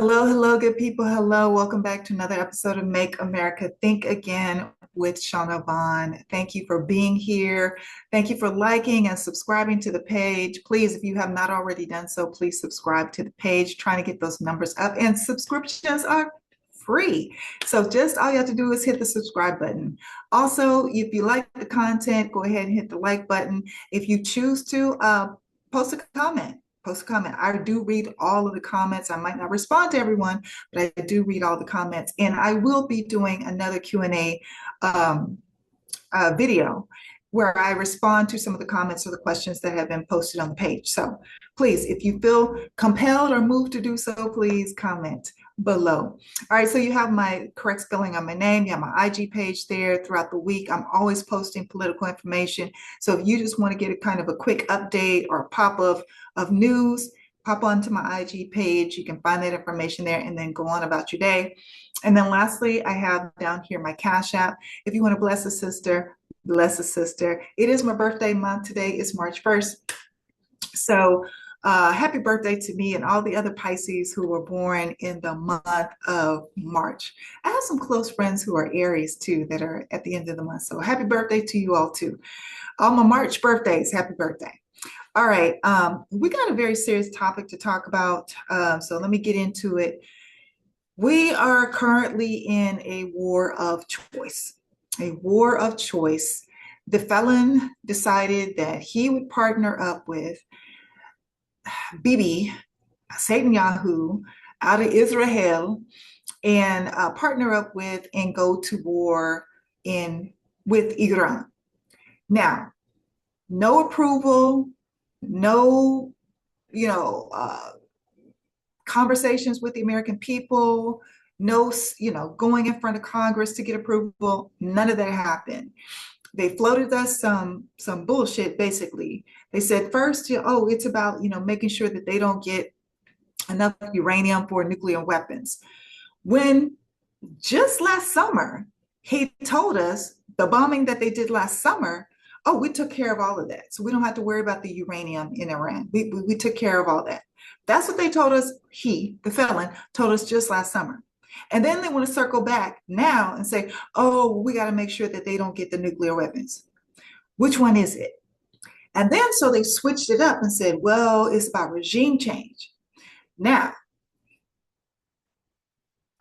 Hello, hello, good people. Hello, welcome back to another episode of Make America Think Again with Vaughn. Thank you for being here. Thank you for liking and subscribing to the page. Please, if you have not already done so, please subscribe to the page. Trying to get those numbers up, and subscriptions are free. So just all you have to do is hit the subscribe button. Also, if you like the content, go ahead and hit the like button. If you choose to, post a comment. Post a comment. I do read all of the comments. I might not respond to everyone, but I do read all the comments. And I will be doing another Q&A video where I respond to some of the comments or the questions that have been posted on the page. So please, if you feel compelled or moved to do so, please comment below. All right, so you have my correct spelling on my name. You have my IG page there throughout the week. I'm always posting political information. So if you just want to get a kind of a quick update or a pop of news, pop onto my IG page. You can find that information there and then go on about your day. And then lastly, I have down here my Cash App. If you want to bless a sister, bless a sister. It is my birthday month. Today is March 1st. So happy birthday to me and all the other Pisces who were born in the month of March. I have some close friends who are Aries too that are at the end of the month. So happy birthday to you all too. All my March birthdays, happy birthday. All right, we got a very serious topic to talk about. So let me get into it. We are currently in a war of choice. A war of choice. The felon decided that he would partner up with Bibi, Satan Yahoo, out of Israel, and partner up with and go to war with Iran. Now, no approval, no, conversations with the American people, no, going in front of Congress to get approval. None of that happened. They floated us some bullshit, basically. They said first, it's about, making sure that they don't get enough uranium for nuclear weapons. When just last summer, he told us the bombing that they did last summer, we took care of all of that. So we don't have to worry about the uranium in Iran. We took care of all that. That's what they told us. He, the felon, told us just last summer. And then they want to circle back now and say, we got to make sure that they don't get the nuclear weapons. Which one is it? And then so they switched it up and said, well, it's about regime change. Now,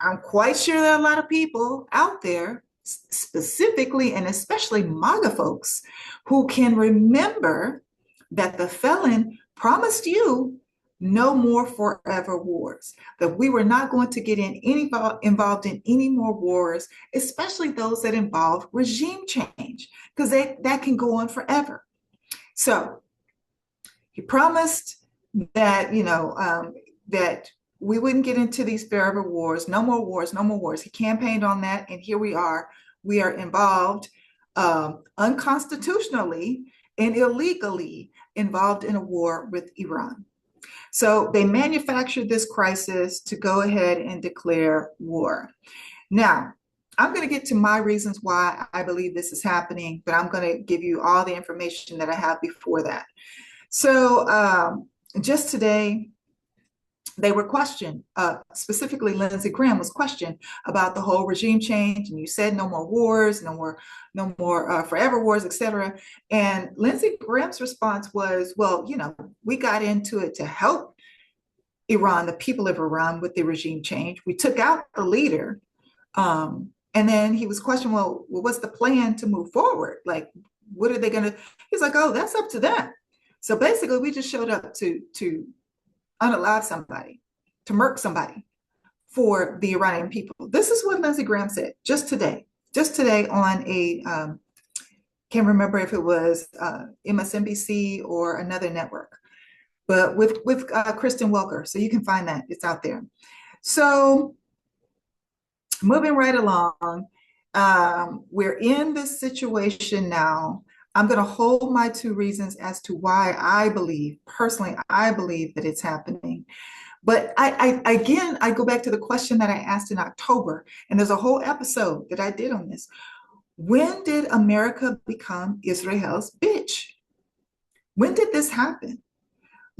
I'm quite sure there are a lot of people out there, specifically and especially MAGA folks, who can remember that the felon promised you no more forever wars, that we were not going to get involved in any more wars, especially those that involve regime change, because that can go on forever. So he promised that, that we wouldn't get into these forever wars, no more wars, no more wars. He campaigned on that, and here we are. We are involved unconstitutionally and illegally involved in a war with Iran. So they manufactured this crisis to go ahead and declare war. Now, I'm going to get to my reasons why I believe this is happening, but I'm going to give you all the information that I have before that. So just today, they were questioned, specifically Lindsey Graham was questioned about the whole regime change, and you said no more wars, no more forever wars, etc. And Lindsey Graham's response was, well, we got into it to help Iran, the people of Iran, with the regime change. We took out the leader, and then he was questioned, well, what's the plan to move forward? Like, what are they going to? He's like, that's up to them. So basically, we just showed up to unalive somebody, to murk somebody for the Iranian people. This is what Lindsey Graham said just today on a, can't remember if it was MSNBC or another network, but with Kristen Welker. So you can find that, it's out there. So moving right along, we're in this situation now. I'm going to hold my two reasons as to why I believe that it's happening. But I go back to the question that I asked in October, and there's a whole episode that I did on this. When did America become Israel's bitch? When did this happen?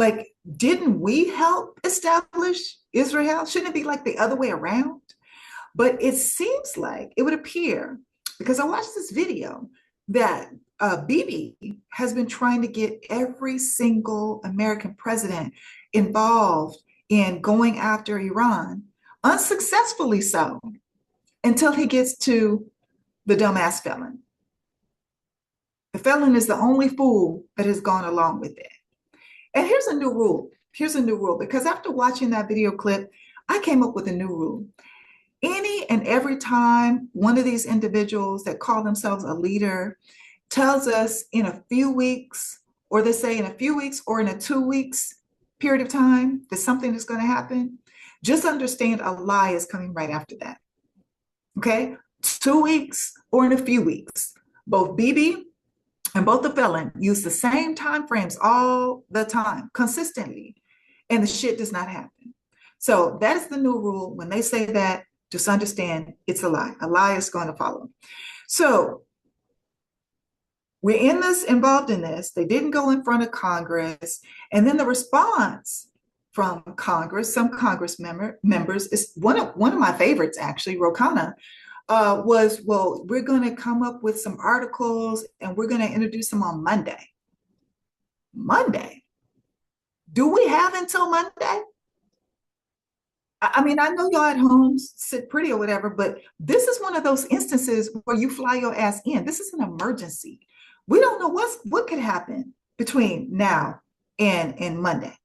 Like, didn't we help establish Israel? Shouldn't it be like the other way around? But it seems like it would appear, because I watched this video, that Bibi has been trying to get every single American president involved in going after Iran, unsuccessfully so, until he gets to the dumbass felon. The felon is the only fool that has gone along with it. And here's a new rule. Here's a new rule, because after watching that video clip, I came up with a new rule. Any and every time one of these individuals that call themselves a leader tells us in a few weeks, or they say in a few weeks or in a 2 weeks period of time that something is going to happen, just understand a lie is coming right after that. Okay? 2 weeks or in a few weeks. Both Bibi and both the felon use the same time frames all the time, consistently, and the shit does not happen. So that is the new rule. When they say that, just understand it's a lie. A lie is going to follow. So we're involved in this. They didn't go in front of Congress. And then the response from Congress, some members, is one of my favorites, actually, Rokana, was, well, we're going to come up with some articles and we're going to introduce them on Monday. Monday? Do we have until Monday? I mean, I know y'all at home sit pretty or whatever, but this is one of those instances where you fly your ass in. This is an emergency. We don't know what could happen between now and Monday.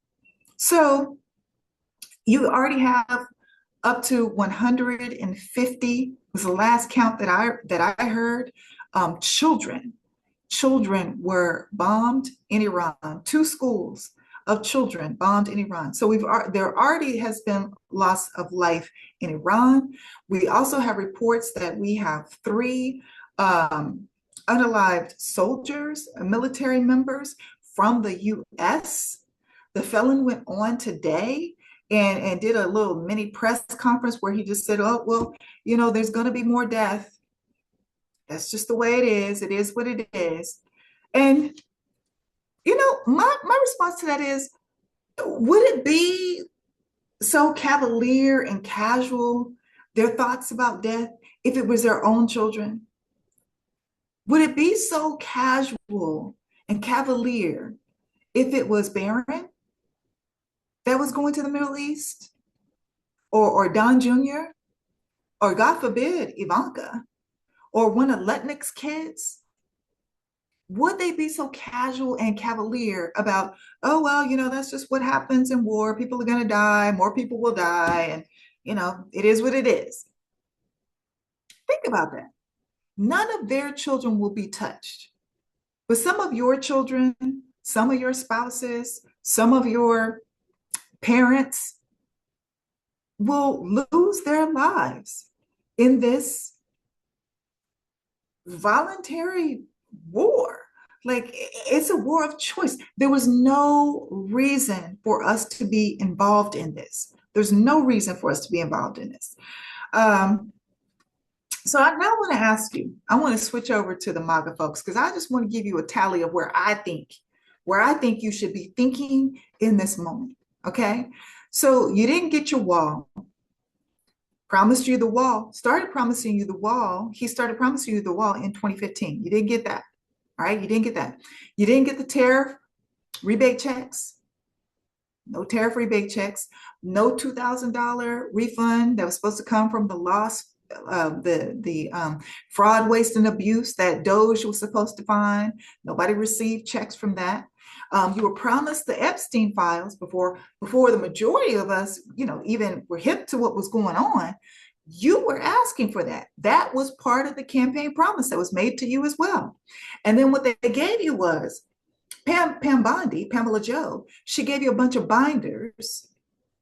So you already have up to 150 was the last count that I heard. Children were bombed in Iran. 2 schools of children bombed in Iran. So there already has been loss of life in Iran. We also have reports that we have 3 unalived soldiers, military members from the U.S. The felon went on today and did a little mini press conference where he just said, oh, well, there's going to be more death. That's just the way it is. It is what it is. And, my response to that is, would it be so cavalier and casual, their thoughts about death, if it was their own children? Would it be so casual and cavalier if it was Barron that was going to the Middle East, or Don Jr., or God forbid, Ivanka, or one of Letnick's kids? Would they be so casual and cavalier about, oh, well, that's just what happens in war. People are going to die. More people will die. And, it is what it is. Think about that. None of their children will be touched. But some of your children, some of your spouses, some of your parents will lose their lives in this voluntary war. Like, it's a war of choice. There was no reason for us to be involved in this. There's no reason for us to be involved in this. So I now want to ask you, I want to switch over to the MAGA folks, because I just want to give you a tally of where I think you should be thinking in this moment. Okay. So you didn't get your wall. Promised you the wall, started promising you the wall. He started promising you the wall in 2015. You didn't get that. All right. You didn't get that. You didn't get the tariff rebate checks. No tariff rebate checks. No $2,000 refund that was supposed to come from the loss, the fraud, waste, and abuse that Doge was supposed to find. Nobody received checks from that. You were promised the Epstein files before the majority of us, even were hip to what was going on. You were asking for that. That was part of the campaign promise that was made to you as well. And then what they gave you was Pam Bondi, Pamela Joe, she gave you a bunch of binders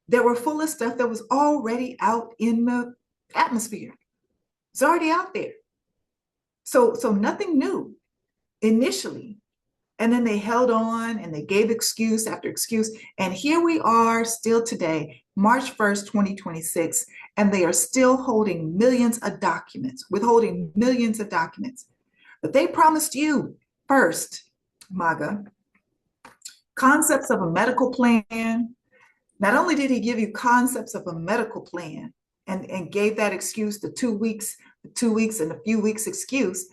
that were full of stuff that was already out in the atmosphere. It's already out there. So nothing new initially. And then they held on and they gave excuse after excuse. And here we are still today, March 1st, 2026, and they are still holding millions of documents, withholding millions of documents. But they promised you first, MAGA, Concepts of a medical plan. Not only did he give you concepts of a medical plan and gave that excuse, the 2 weeks and a few weeks excuse,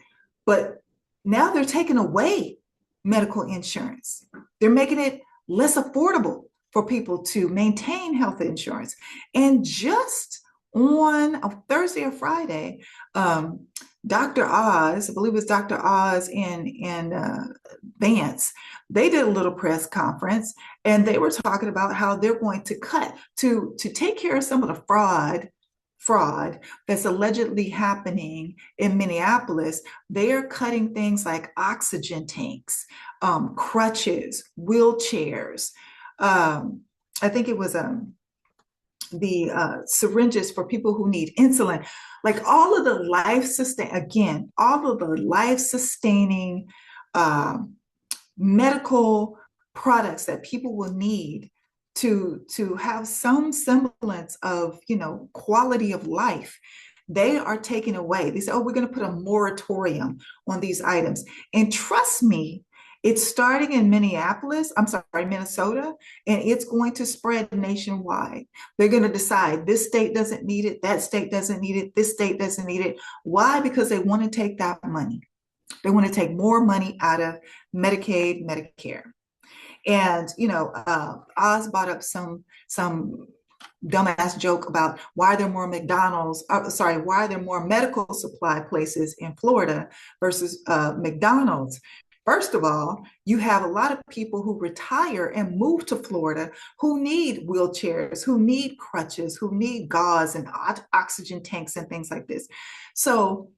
but now they're taking away medical insurance. They're making it less affordable for people to maintain health insurance. And just on a Thursday or Friday, um, Dr. Oz, I believe it was Dr. Oz and Vance, they did a little press conference and they were talking about how they're going to cut to take care of some of the fraud that's allegedly happening in Minneapolis. They are cutting things like oxygen tanks, crutches, wheelchairs. Um, I think it was the syringes for people who need insulin, like all of the all of the life sustaining um, medical products that people will need to have some semblance of quality of life. They are taken away. They say, oh, we're going to put a moratorium on these items. And trust me, it's starting in Minnesota, and it's going to spread nationwide. They're going to decide this state doesn't need it, that state doesn't need it, this state doesn't need it. Why? Because they want to take that money. They want to take more money out of Medicaid, Medicare. And Oz brought up some dumbass joke about why are there more why are there more medical supply places in Florida versus McDonald's? First of all, you have a lot of people who retire and move to Florida who need wheelchairs, who need crutches, who need gauze and oxygen tanks and things like this. So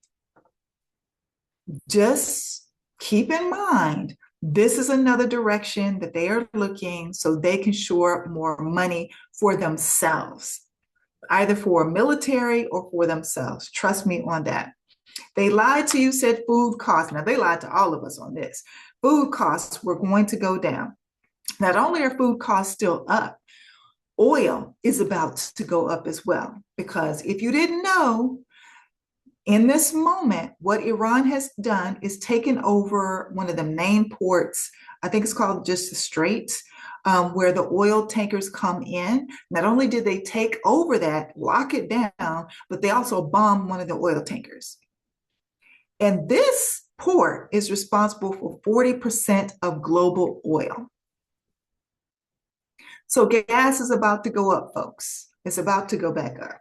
just keep in mind, this is another direction that they are looking so they can shore up more money for themselves, either for military or for themselves. Trust me on that. They lied to you, said food costs. Now, they lied to all of us on this. Food costs were going to go down. Not only are food costs still up, oil is about to go up as well. Because if you didn't know, in this moment, what Iran has done is taken over one of the main ports. I think it's called just the Straits, where the oil tankers come in. Not only did they take over that, lock it down, but they also bombed one of the oil tankers. And this port is responsible for 40% of global oil. So gas is about to go up, folks. It's about to go back up.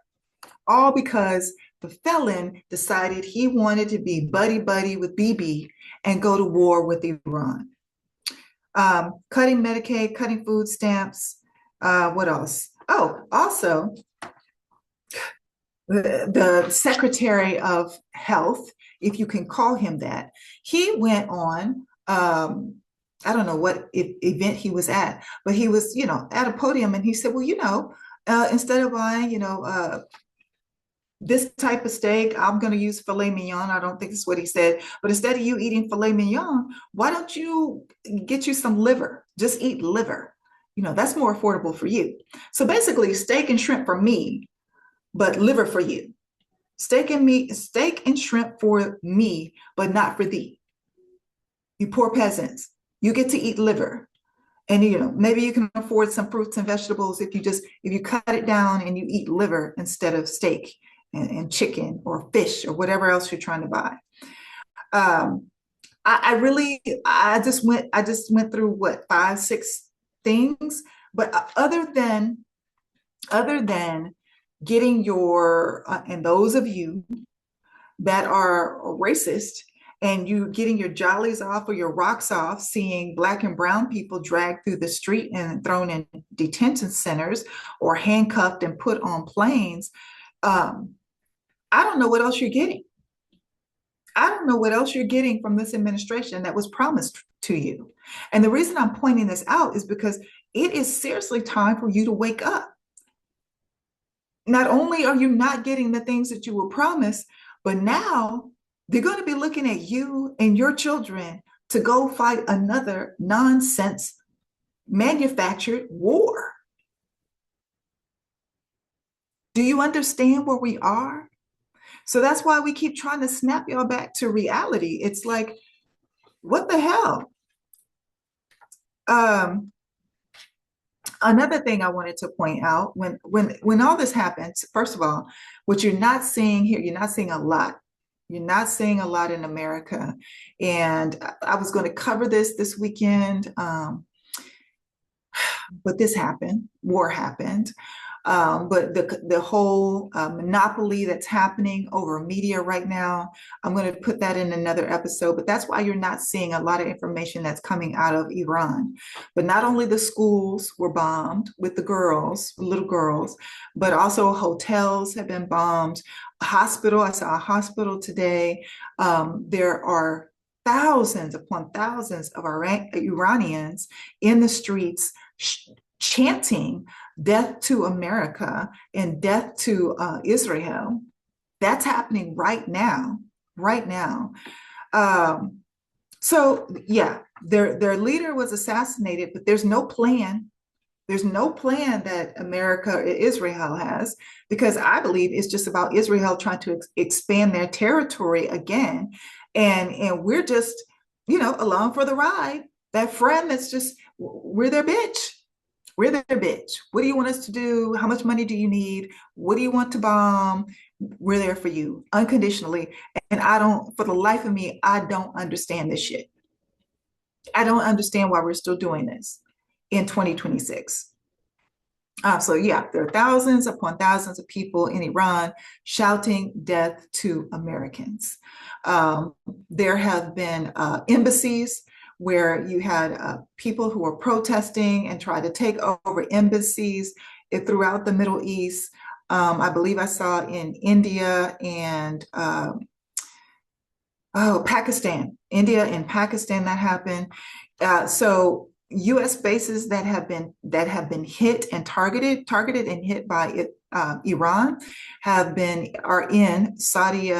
All because the felon decided he wanted to be buddy-buddy with Bibi and go to war with Iran. Cutting Medicaid, cutting food stamps. What else? Oh, also, the Secretary of Health, if you can call him that, he went on, I don't know what event he was at, but he was, at a podium and he said, well, instead of buying, this type of steak, I'm going to use filet mignon. I don't think that's what he said. But instead of you eating filet mignon, why don't you get you some liver? Just eat liver. That's more affordable for you. So basically, steak and shrimp for me, but liver for you. Steak and shrimp for me, but not for thee. You poor peasants. You get to eat liver. And maybe you can afford some fruits and vegetables if you cut it down and you eat liver instead of steak and chicken or fish or whatever else you're trying to buy. I just went through what, 5, 6 things, but other than getting and those of you that are racist and you getting your jollies off or your rocks off, seeing Black and brown people dragged through the street and thrown in detention centers or handcuffed and put on planes, I don't know what else you're getting. I don't know what else you're getting from this administration that was promised to you. And the reason I'm pointing this out is because it is seriously time for you to wake up. Not only are you not getting the things that you were promised, but now they're going to be looking at you and your children to go fight another nonsense manufactured war. Do you understand where we are? So that's why we keep trying to snap y'all back to reality. It's like, what the hell? Um, Another thing I wanted to point out when all this happens, first of all, what you're not seeing here, you're not seeing a lot. You're not seeing a lot in America. And I was going to cover this weekend, but this happened, war happened. But the whole monopoly that's happening over media right now, I'm going to put that in another episode. But that's why you're not seeing a lot of information that's coming out of Iran. But not only the schools were bombed with the girls, little girls, but also hotels have been bombed. A hospital, I saw a hospital today. There are thousands upon thousands of Iranians in the streets chanting death to America and death to Israel. That's happening right now, right now. Um, so yeah, their leader was assassinated, but there's no plan. There's no plan that America, Israel has, because I believe it's just about Israel trying to expand their territory again, and we're just, along for the ride. That friend that's just we're their bitch. We're their bitch. What do you want us to do? How much money do you need? What do you want to bomb? We're there for you unconditionally. And I don't, for the life of me, I don't understand this shit. I don't understand why we're still doing this in 2026. So yeah, there are thousands upon thousands of people in Iran shouting death to Americans. Um, there have been embassies where you had people who were protesting and tried to take over embassies throughout the Middle East. I believe I saw in India and Pakistan, India and Pakistan that happened. So U.S. bases that have been hit and targeted and hit by Iran are in Saudi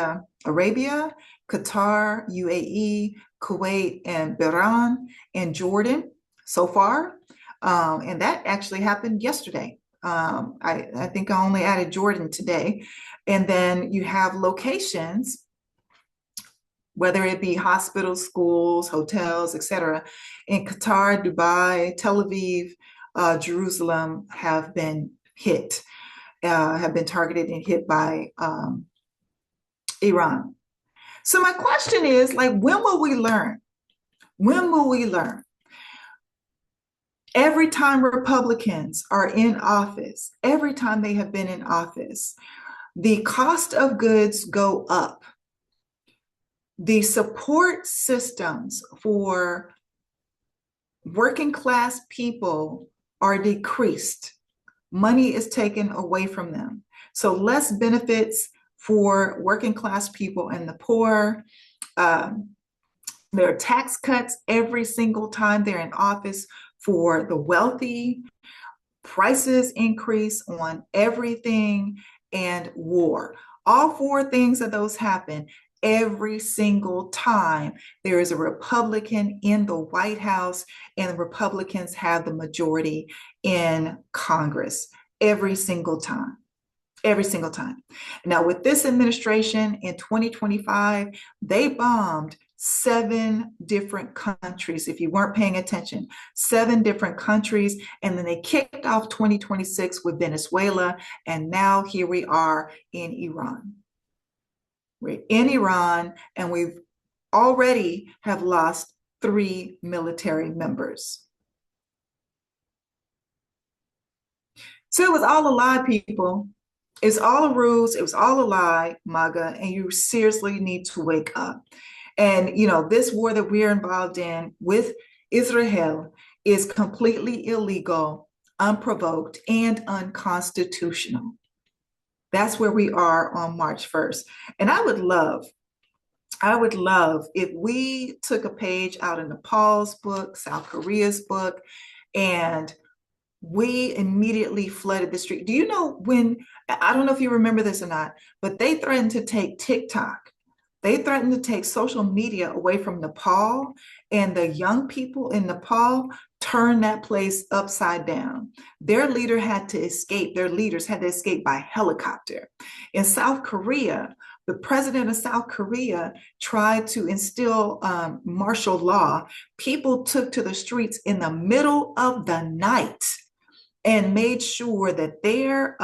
Arabia, Qatar, UAE, Kuwait, and Bahrain, and Jordan so far. And that actually happened yesterday. I think I only added Jordan today. And then you have locations, whether it be hospitals, schools, hotels, etc., in Qatar, Dubai, Tel Aviv, Jerusalem have been hit, have been targeted and hit by Iran. So my question is, like, when will we learn? When will we learn? Every time Republicans are in office, every time they have been in office, the cost of goods go up. The support systems for working class people are decreased. Money is taken away from them. So less benefits for working class people and the poor. There are tax cuts every single time they're in office for the wealthy. Prices increase on everything, and war. All four things of those happen every single time there is a Republican in the White House and the Republicans have the majority in Congress. Every single time. Every single time. Now, with this administration in 2025, they bombed 7 different countries. If you weren't paying attention, 7 different countries. And then they kicked off 2026 with Venezuela. And now here we are in Iran. We're in Iran, and we've already have lost 3 military members. So it was all a lie, people. It's all a ruse. It was all a lie, MAGA, and you seriously need to wake up. And, this war that we're involved in with Israel is completely illegal, unprovoked, and unconstitutional. That's where we are on March 1st. And I would love if we took a page out of Nepal's book, South Korea's book, and we immediately flooded the street. Do you know I don't know if you remember this or not, but they threatened to take TikTok. They threatened to take social media away from Nepal, and the young people in Nepal turned that place upside down. Their leaders had to escape by helicopter. In South Korea, the president of South Korea tried to instill martial law, people took to the streets in the middle of the night and made sure that their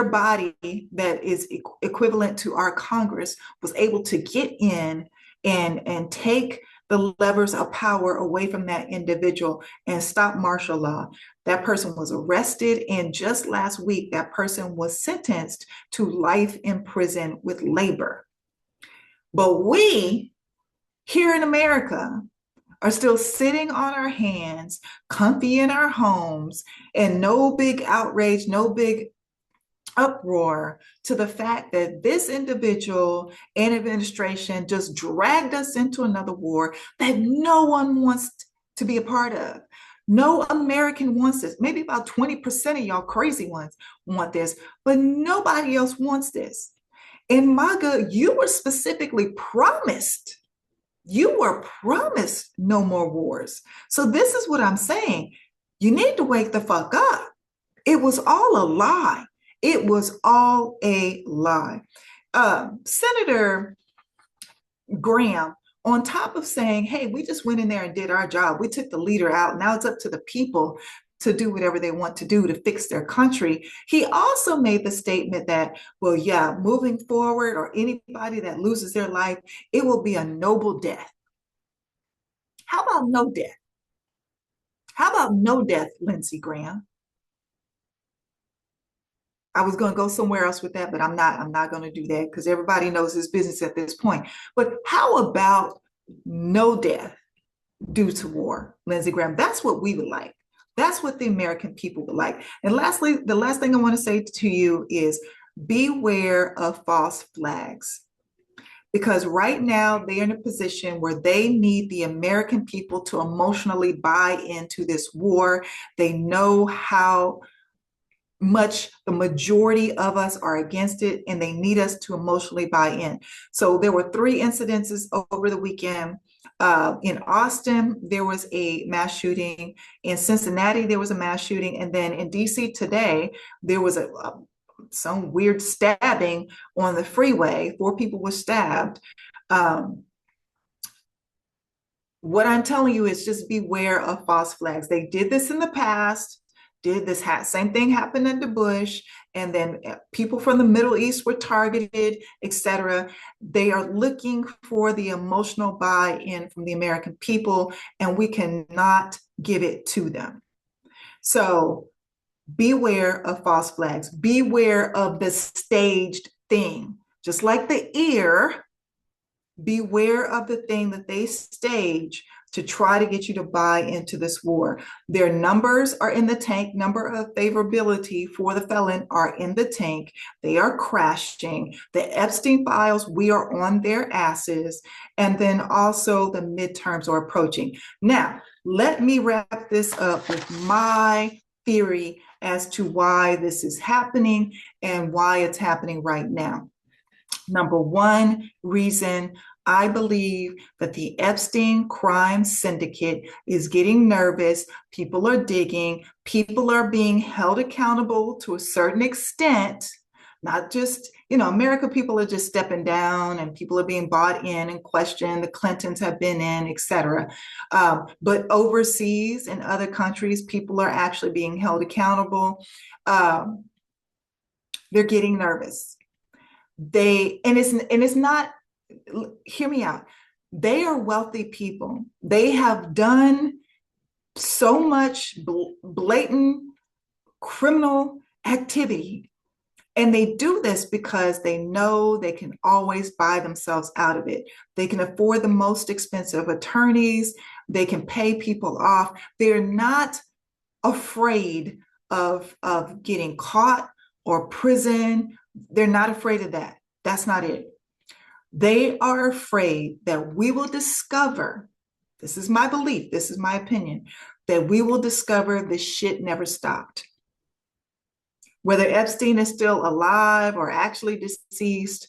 body that is equivalent to our Congress was able to get in and take the levers of power away from that individual and stop martial law. That person was arrested, and just last week, that person was sentenced to life in prison with labor. But we here in America are still sitting on our hands, comfy in our homes, and no big outrage, no big uproar to the fact that this individual and administration just dragged us into another war that no one wants to be a part of. No American wants this. Maybe about 20% of y'all crazy ones want this, but nobody else wants this. And MAGA, you were specifically promised. You were promised no more wars. So this is what I'm saying. You need to wake the fuck up. It was all a lie. It was all a lie. Senator Graham, on top of saying, hey, we just went in there and did our job, we took the leader out, now it's up to the people to do whatever they want to do to fix their country. He also made the statement that, well, yeah, moving forward, or anybody that loses their life, it will be a noble death. How about no death? How about no death, Lindsey Graham? I was going to go somewhere else with that, but I'm not. I'm not going to do that because everybody knows his business at this point. But how about no death due to war, Lindsey Graham? That's what we would like. That's what the American people would like. And lastly, the last thing I want to say to you is beware of false flags. Because right now they're in a position where they need the American people to emotionally buy into this war. They know how much the majority of us are against it, and they need us to emotionally buy in. So there were 3 incidences over the weekend. In Austin, there was a mass shooting. In Cincinnati, there was a mass shooting. And then in DC today, there was some weird stabbing on the freeway. 4 people were stabbed. What I'm telling you is just beware of false flags. They did this in the past. Did this same thing happen under Bush, and then people from the Middle East were targeted, etc. They are looking for the emotional buy-in from the American people, and we cannot give it to them. So beware of false flags. Beware of the staged thing. Just like the ear, beware of the thing that they stage to try to get you to buy into this war. Their numbers are in the tank. Number of favorability for the felon are in the tank. They are crashing. The Epstein files, we are on their asses. And then also the midterms are approaching. Now, let me wrap this up with my theory as to why this is happening and why it's happening right now. Number one reason, I believe that the Epstein crime syndicate is getting nervous. People are digging. People are being held accountable to a certain extent. Not just, America people are just stepping down and people are being bought in and questioned. The Clintons have been in, etc. But overseas in other countries, people are actually being held accountable. They're getting nervous. It's not, hear me out. They are wealthy people. They have done so much blatant criminal activity. And they do this because they know they can always buy themselves out of it. They can afford the most expensive attorneys. They can pay people off. They're not afraid of getting caught or prison. They're not afraid of that. That's not it. They are afraid that we will discover, this is my belief, this is my opinion, that we will discover this shit never stopped. Whether Epstein is still alive or actually deceased,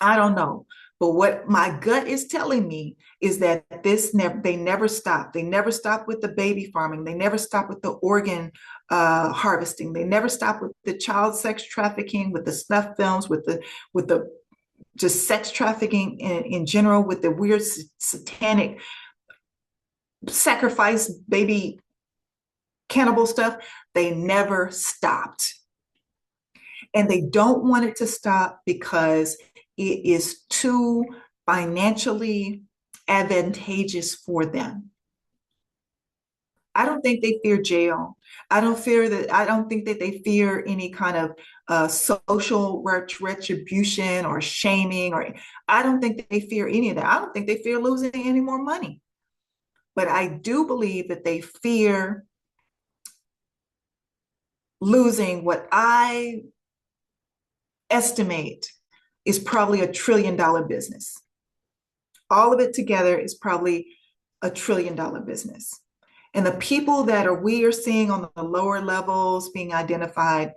I don't know. But what my gut is telling me is that they never stop. They never stop with the baby farming. They never stop with the organ harvesting. They never stop with the child sex trafficking, with the snuff films, with the just sex trafficking in general, with the weird satanic sacrifice baby cannibal stuff. They never stopped. And they don't want it to stop because it is too financially advantageous for them. I don't think they fear jail. I don't think that they fear any kind of social retribution or shaming, or I don't think they fear any of that. I don't think they fear losing any more money. But I do believe that they fear losing what I estimate is probably $1 trillion business. All of it together is probably $1 trillion business. And the people that we are seeing on the lower levels being identified,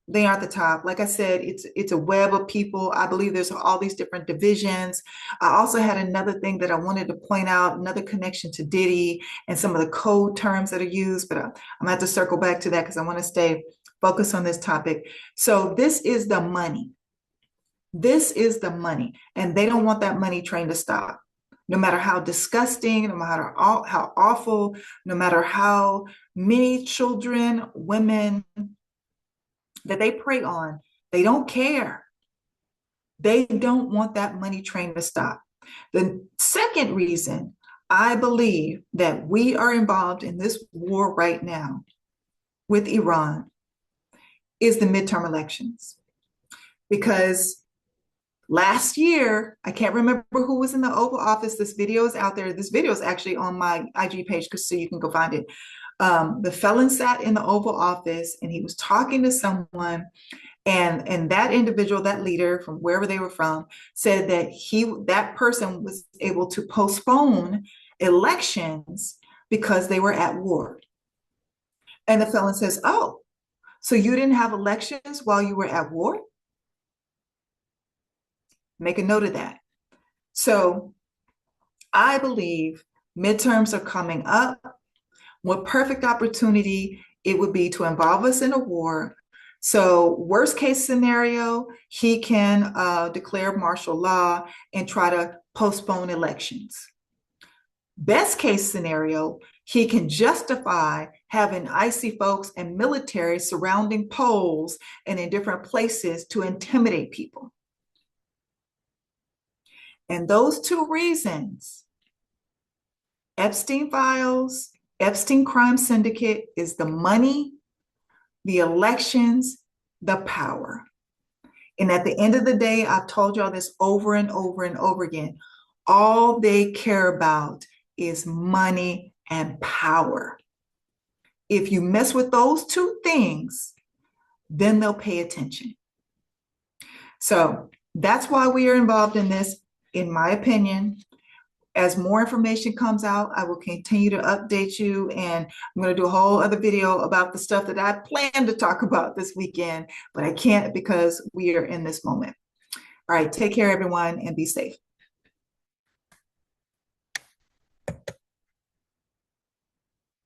they aren't the top. Like I said, it's a web of people. I believe there's all these different divisions. I also had another thing that I wanted to point out, another connection to Diddy and some of the code terms that are used, but I'm gonna have to circle back to that because I want to stay focused on this topic. So this is the money. This is the money, and they don't want that money train to stop. No matter how disgusting, no matter how awful, no matter how many children, women that they prey on, they don't care. They don't want that money train to stop. The second reason I believe that we are involved in this war right now with Iran is the midterm elections. Because last year, I can't remember who was in the Oval Office. This video is out there. This video is actually on my IG page, so you can go find it. The felon sat in the Oval Office and he was talking to someone, and that individual, that leader from wherever they were from, said that that person was able to postpone elections because they were at war. And the felon says, "Oh, so you didn't have elections while you were at war?" Make a note of that. So I believe midterms are coming up. What perfect opportunity it would be to involve us in a war. So worst case scenario, he can declare martial law and try to postpone elections. Best case scenario, he can justify having icy folks and military surrounding polls and in different places to intimidate people. And those two reasons, Epstein files, Epstein crime syndicate, is the money, the elections, the power. And at the end of the day, I've told y'all this over and over and over again. All they care about is money and power. If you mess with those two things, then they'll pay attention. So that's why we are involved in this, in my opinion. As more information comes out, I will continue to update you, and I'm going to do a whole other video about the stuff that I plan to talk about this weekend, but I can't because we are in this moment. All right, take care, everyone, and be safe.